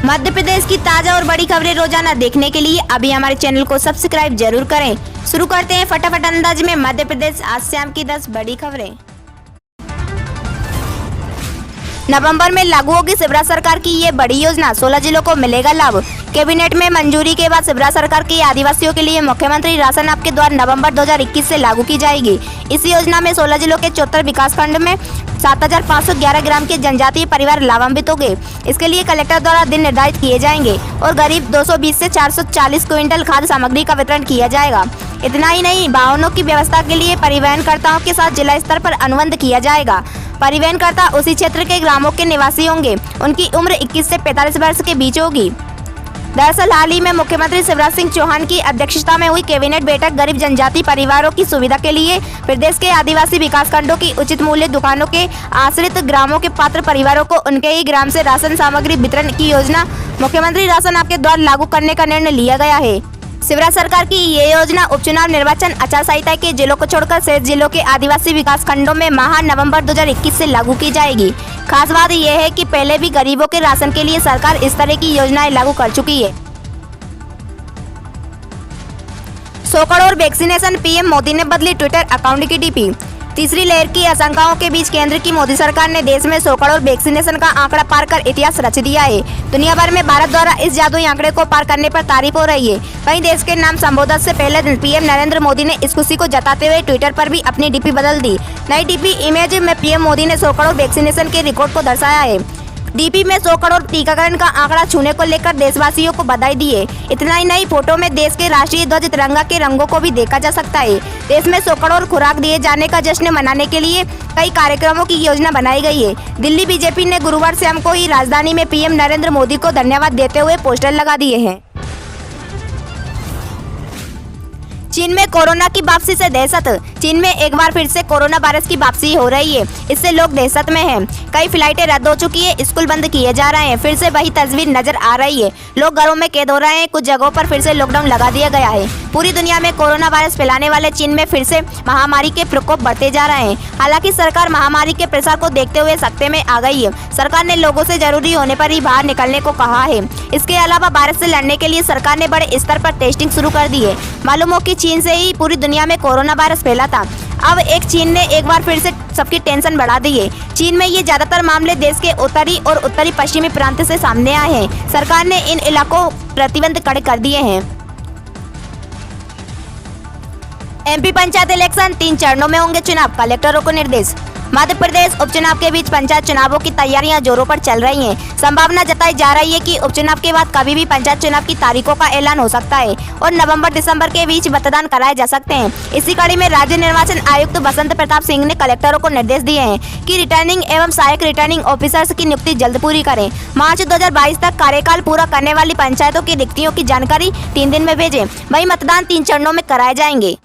मध्य प्रदेश की ताजा और बड़ी खबरें रोजाना देखने के लिए अभी हमारे चैनल को सब्सक्राइब जरूर करें। शुरू करते हैं फटाफट अंदाज में मध्य प्रदेश आज शाम की 10 बड़ी खबरें। नवंबर में लागू होगी शिवराज सरकार की ये बड़ी योजना, 16 जिलों को मिलेगा लाभ। कैबिनेट में मंजूरी के बाद शिवराज सरकार की आदिवासियों के लिए मुख्यमंत्री राशन आपके द्वार नवंबर 2021 से लागू की जाएगी। इस योजना में 16 जिलों के 74 विकासखंड में 7,511 ग्राम के जनजातीय परिवार लाभान्वित होंगे। इसके लिए कलेक्टर द्वारा दिन निर्धारित किए जाएंगे और करीब 220 से 440 क्विंटल खाद्य सामग्री का वितरण किया जाएगा। इतना ही नहीं, वाहनों की व्यवस्था के लिए परिवहनकर्ताओं के साथ जिला स्तर पर अनुबंध किया जाएगा। परिवहनकर्ता उसी क्षेत्र के ग्रामों के निवासी होंगे। उनकी उम्र 21 से 45 वर्ष के बीच होगी। दरअसल हाल ही में मुख्यमंत्री शिवराज सिंह चौहान की अध्यक्षता में हुई कैबिनेट बैठक गरीब जनजाति परिवारों की सुविधा के लिए प्रदेश के आदिवासी विकासखंडों की उचित मूल्य दुकानों के आश्रित ग्रामों के पात्र परिवारों को उनके ही ग्राम से राशन सामग्री वितरण की योजना मुख्यमंत्री राशन आपके द्वार लागू करने का निर्णय लिया गया है। शिवराज सरकार की ये योजना उपचुनाव निर्वाचन आचार संहिता के जिलों को छोड़कर शेष जिलों के आदिवासी विकास खंडों में माह नवंबर 2021 से लागू की जाएगी। खास बात यह है कि पहले भी गरीबों के राशन के लिए सरकार इस तरह की योजनाएं लागू कर चुकी है। 100 करोड़ वैक्सीनेशन, पीएम मोदी ने बदली ट्विटर अकाउंट की डीपी। तीसरी लहर की आशंकाओं के बीच केंद्र की मोदी सरकार ने देश में 100 करोड़ वैक्सीनेशन का आंकड़ा पार कर इतिहास रच दिया है। दुनिया भर में भारत द्वारा इस जादुई आंकड़े को पार करने पर तारीफ हो रही है। वहीं देश के नाम संबोधन से पहले दिन पीएम नरेंद्र मोदी ने इस खुशी को जताते हुए ट्विटर पर भी अपनी डीपी बदल दी। नई डीपी इमेज में पीएम मोदी ने 100 करोड़ वैक्सीनेशन के रिकॉर्ड को दर्शाया है। डीपी में 100 करोड़ टीकाकरण का आंकड़ा छूने को लेकर देशवासियों को बधाई दी है। इतना ही नहीं, फोटो में देश के राष्ट्रीय ध्वज तिरंगा के रंगों को भी देखा जा सकता है। देश में 100 करोड़ खुराक दिए जाने का जश्न मनाने के लिए कई कार्यक्रमों की योजना बनाई गई है। दिल्ली बीजेपी ने गुरुवार शाम को ही राजधानी में पीएम नरेंद्र मोदी को धन्यवाद देते हुए पोस्टर लगा दिए हैं। चीन में कोरोना की वापसी से दहशत। चीन में एक बार फिर से कोरोना वायरस की वापसी हो रही है। इससे लोग दहशत में हैं। कई फ्लाइटें रद्द हो चुकी है, स्कूल बंद किए जा रहे हैं। फिर से वही तस्वीर नजर आ रही है। लोग घरों में कैद हो रहे हैं। कुछ जगहों पर फिर से लॉकडाउन लगा दिया गया है। पूरी दुनिया में कोरोना वायरस फैलाने वाले चीन में फिर से महामारी के प्रकोप बढ़ते जा रहे हैं। हालांकि सरकार महामारी के प्रसार को देखते हुए सख्ते में आ गई है। सरकार ने लोगों से जरूरी होने पर ही बाहर निकलने को कहा है। इसके अलावा वायरस से लड़ने के लिए सरकार ने बड़े स्तर पर टेस्टिंग शुरू कर दी है। मालूम हो कि चीन से ही पूरी दुनिया में कोरोना वायरस फैला था। अब चीन ने एक बार फिर से सबकी टेंशन बढ़ा दी है। चीन में ये ज्यादातर मामले देश के उत्तरी और उत्तरी पश्चिमी प्रांत से सामने आए हैं। सरकार ने इन इलाकों प्रतिबंध कड़े कर दिए हैं। एमपी पंचायत इलेक्शन 3 चरणों में होंगे चुनाव, कलेक्टरों को निर्देश। मध्य प्रदेश उपचुनाव के बीच पंचायत चुनावों की तैयारियां जोरों पर चल रही हैं। संभावना जताई जा रही है कि उपचुनाव के बाद कभी भी पंचायत चुनाव की तारीखों का ऐलान हो सकता है और नवंबर-दिसंबर के बीच मतदान कराए जा सकते हैं। इसी कड़ी में राज्य निर्वाचन आयुक्त बसंत प्रताप सिंह ने कलेक्टरों को निर्देश दिए हैं कि रिटर्निंग एवं सहायक रिटर्निंग ऑफिसर्स की नियुक्ति जल्द पूरी करें। मार्च 2022 तक कार्यकाल पूरा करने वाली पंचायतों की रिक्तियों की जानकारी 3 दिन में भेजें। वहीं मतदान 3 चरणों में कराए जाएंगे।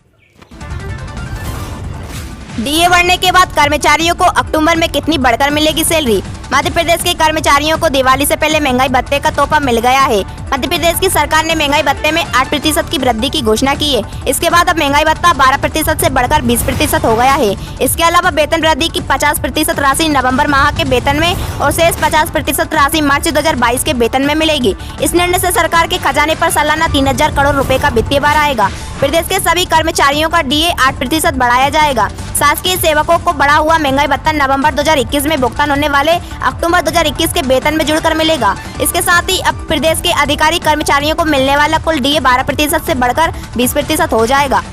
डीए बढ़ने के बाद कर्मचारियों को अक्टूबर में कितनी बढ़कर मिलेगी सैलरी। मध्य प्रदेश के कर्मचारियों को दिवाली से पहले महंगाई भत्ते का तोहफा मिल गया है। मध्य प्रदेश की सरकार ने महंगाई भत्ते में 8% की वृद्धि की घोषणा की है। इसके बाद अब महंगाई भत्ता 12% से बढ़कर 20% हो गया है। इसके अलावा वेतन वृद्धि की 50% राशि नवंबर माह के वेतन में और शेष 50% राशि मार्च 2022 के वेतन में मिलेगी। इस निर्णय से सरकार के खजाने पर सालाना 3000 करोड़ रुपए का वित्तीय भार आएगा। प्रदेश के सभी कर्मचारियों का डीए 8% बढ़ाया जाएगा। शासकीय सेवकों को बढ़ा हुआ महंगाई भत्ता नवंबर 2021 में भुगतान होने वाले अक्टूबर 2021 के वेतन में जुड़कर मिलेगा। इसके साथ ही अब प्रदेश के अधिकारी कर्मचारियों को मिलने वाला कुल डीए 12% से बढ़कर 20% हो जाएगा।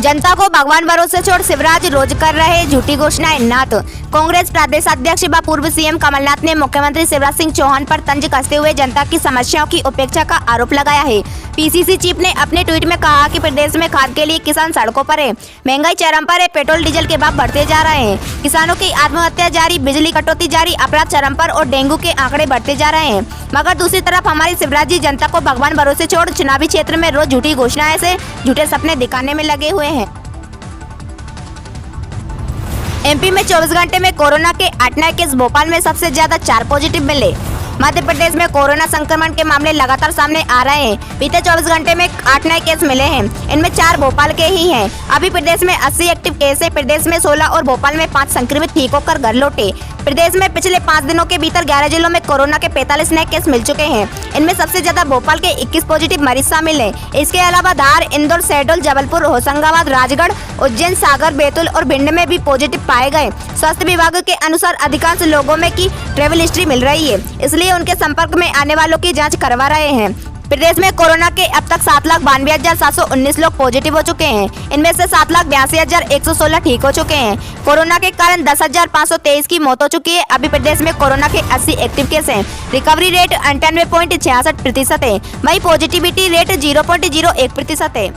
जनता को भगवान भरोसे छोड़ शिवराज रोज कर रहे झूठी घोषणाएं नाथ। कांग्रेस प्रदेश अध्यक्ष व पूर्व सीएम कमलनाथ ने मुख्यमंत्री शिवराज सिंह चौहान पर तंज कसते हुए जनता की समस्याओं की उपेक्षा का आरोप लगाया है। पीसीसी चीफ ने अपने ट्वीट में कहा कि प्रदेश में खाद के लिए किसान सड़कों पर है, महंगाई चरम पर है, पेट्रोल डीजल के भाव बढ़ते जा रहे हैं, किसानों की आत्महत्या जारी, बिजली कटौती जारी, अपराध चरम पर और डेंगू के आंकड़े बढ़ते जा रहे हैं। मगर दूसरी तरफ हमारी शिवराज जी जनता को भगवान भरोसे छोड़ चुनावी क्षेत्र में रोज झूठी घोषणाएं से झूठे सपने दिखाने में लगे हुए हैं। एमपी में 24 घंटे में कोरोना के 8 नए केस, भोपाल में सबसे ज्यादा 4 पॉजिटिव मिले। मध्य प्रदेश में कोरोना संक्रमण के मामले लगातार सामने आ रहे हैं। बीते 24 घंटे में 8 नए केस मिले हैं, इनमें 4 भोपाल के ही हैं। अभी प्रदेश में 80 एक्टिव केस है। प्रदेश में 16 और भोपाल में 5 संक्रमित ठीक होकर घर लौटे। प्रदेश में पिछले 5 दिनों के भीतर 11 जिलों में कोरोना के 45 नए केस मिल चुके हैं। इनमें सबसे ज्यादा भोपाल के 21 पॉजिटिव मरीज शामिल हैं। इसके अलावा धार, इंदौर, शहडोल, जबलपुर, होशंगाबाद, राजगढ़, उज्जैन, सागर, बैतूल और भिंड में भी पॉजिटिव पाए गए। स्वास्थ्य विभाग के अनुसार अधिकांश लोगों में की ट्रेवल हिस्ट्री मिल रही है, इसलिए उनके संपर्क में आने वालों की जाँच करवा रहे हैं। प्रदेश में कोरोना के अब तक 7,92,719 लोग पॉजिटिव हो चुके हैं। इनमें से 7,82,116 ठीक हो चुके हैं। कोरोना के कारण 10,523 की मौत हो चुकी है। अभी प्रदेश में कोरोना के 80 एक्टिव केस हैं। रिकवरी रेट 98.66% है। वहीं पॉजिटिविटी रेट 0.01% है।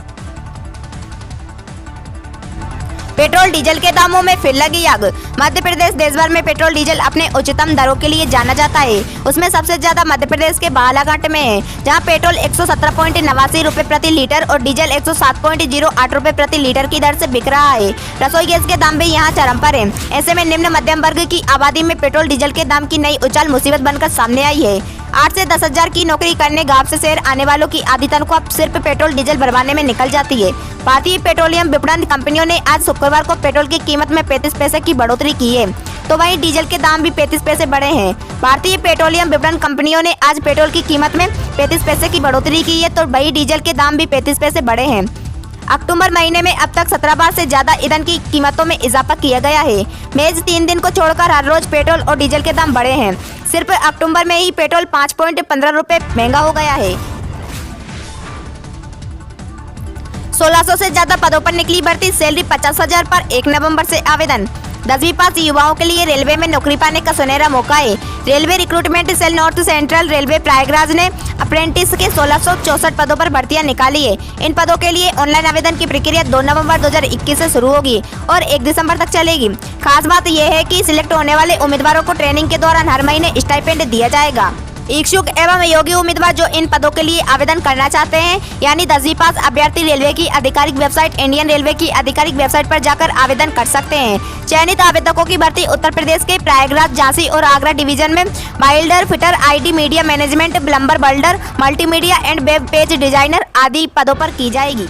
पेट्रोल डीजल के दामों में फिर लगी आग। मध्य प्रदेश देश भर में पेट्रोल डीजल अपने उच्चतम दरों के लिए जाना जाता है। उसमें सबसे ज्यादा मध्य प्रदेश के बालाघाट में है, जहां पेट्रोल 117.89 रुपए प्रति लीटर और डीजल 107.08 रुपए प्रति लीटर की दर से बिक रहा है। रसोई गैस के दाम भी यहां चरम पर है। ऐसे में निम्न मध्यम वर्ग की आबादी में पेट्रोल डीजल के दाम की नई उछाल मुसीबत बनकर सामने आई है। 8 से 10 हजार की नौकरी करने गांव से शहर आने वालों की आधी तनख्वाह सिर्फ पेट्रोल डीजल भरवाने में निकल जाती है। भारतीय पेट्रोलियम विपणन कंपनियों ने आज शुक्रवार को पेट्रोल की कीमत में 35 पैसे की बढ़ोतरी की है, तो वहीं डीजल के दाम भी 35 पैसे बढ़े हैं। भारतीय पेट्रोलियम विपणन कंपनियों ने आज पेट्रोल की कीमत में 35 पैसे की बढ़ोतरी की है, तो वहीं डीजल के दाम भी 35 पैसे बढ़े हैं। अक्टूबर महीने में अब तक 17 बार से ज्यादा ईंधन की कीमतों में इजाफा किया गया है। महज 3 दिन को छोड़कर हर रोज पेट्रोल और डीजल के दाम बढ़े हैं। सिर्फ अक्टूबर में ही पेट्रोल 5.15 रुपए महंगा हो गया है। 1600 से ज्यादा पदों पर निकली भर्ती, सैलरी 50,000 पर 1 नवंबर से आवेदन। 10वीं पास युवाओं के लिए रेलवे में नौकरी पाने का सुनहरा मौका है। Railway recruitment cell north central railway Prayagraj ने अप्रेंटिस के 1664 पदों पर भर्तियां निकाली है। इन पदों के लिए ऑनलाइन आवेदन की प्रक्रिया 2 नवंबर 2021 से शुरू होगी और 1 दिसंबर तक चलेगी। खास बात यह है कि सिलेक्ट होने वाले उम्मीदवारों को ट्रेनिंग के दौरान हर महीने स्टाइपेंड दिया जाएगा। इच्छुक एवं योग्य उम्मीदवार जो इन पदों के लिए आवेदन करना चाहते हैं, यानी 10वीं पास अभ्यर्थी रेलवे की आधिकारिक वेबसाइट इंडियन रेलवे की आधिकारिक वेबसाइट पर जाकर आवेदन कर सकते हैं। चयनित आवेदकों की भर्ती उत्तर प्रदेश के प्रयागराज, झांसी और आगरा डिवीजन में builder, fitter, IT, media management, plumber, welder, multimedia and web page designer आदि पदों पर की जाएगी।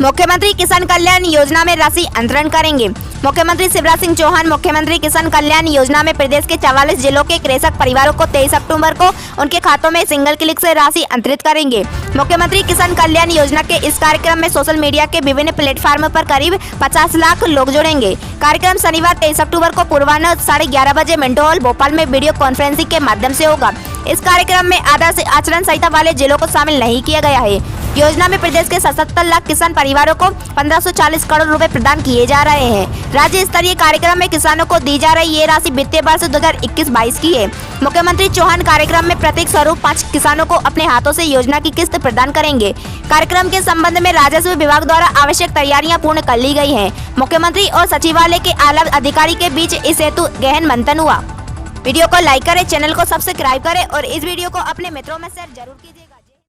मुख्यमंत्री किसान कल्याण योजना में राशि अंतरण करेंगे। मुख्यमंत्री शिवराज सिंह चौहान मुख्यमंत्री किसान कल्याण योजना में प्रदेश के 44 जिलों के कृषक परिवारों को 23 अक्टूबर को उनके खातों में सिंगल क्लिक से राशि अंतरित करेंगे। मुख्यमंत्री किसान कल्याण योजना के इस कार्यक्रम में सोशल मीडिया के विभिन्न प्लेटफॉर्म पर करीब 50 लाख लोग जुड़ेंगे। कार्यक्रम शनिवार 23 अक्टूबर को पूर्वाह्न 11:30 बजे मिंटो हॉल भोपाल में वीडियो कॉन्फ्रेंसिंग के माध्यम से होगा। इस कार्यक्रम में आदर्श आचरण संहिता वाले जिलों को शामिल नहीं किया गया है। योजना में प्रदेश के 77 लाख किसान परिवारों को 1540 करोड़ रुपए प्रदान किए जा रहे हैं। राज्य स्तरीय कार्यक्रम में किसानों को दी जा रही ये राशि वित्तीय वर्ष 2021-22 की है। मुख्यमंत्री चौहान कार्यक्रम में प्रतीक स्वरूप 5 किसानों को अपने हाथों से योजना की किस्त प्रदान करेंगे। कार्यक्रम के संबंध में राजस्व विभाग द्वारा आवश्यक तैयारियां पूर्ण कर ली गई हैं। मुख्यमंत्री और सचिवालय के आला अधिकारी के बीच इस हेतु गहन मंथन हुआ। वीडियो को लाइक करें, चैनल को सब्सक्राइब करें और इस वीडियो को अपने मित्रों में शेयर जरूर कीजिएगा।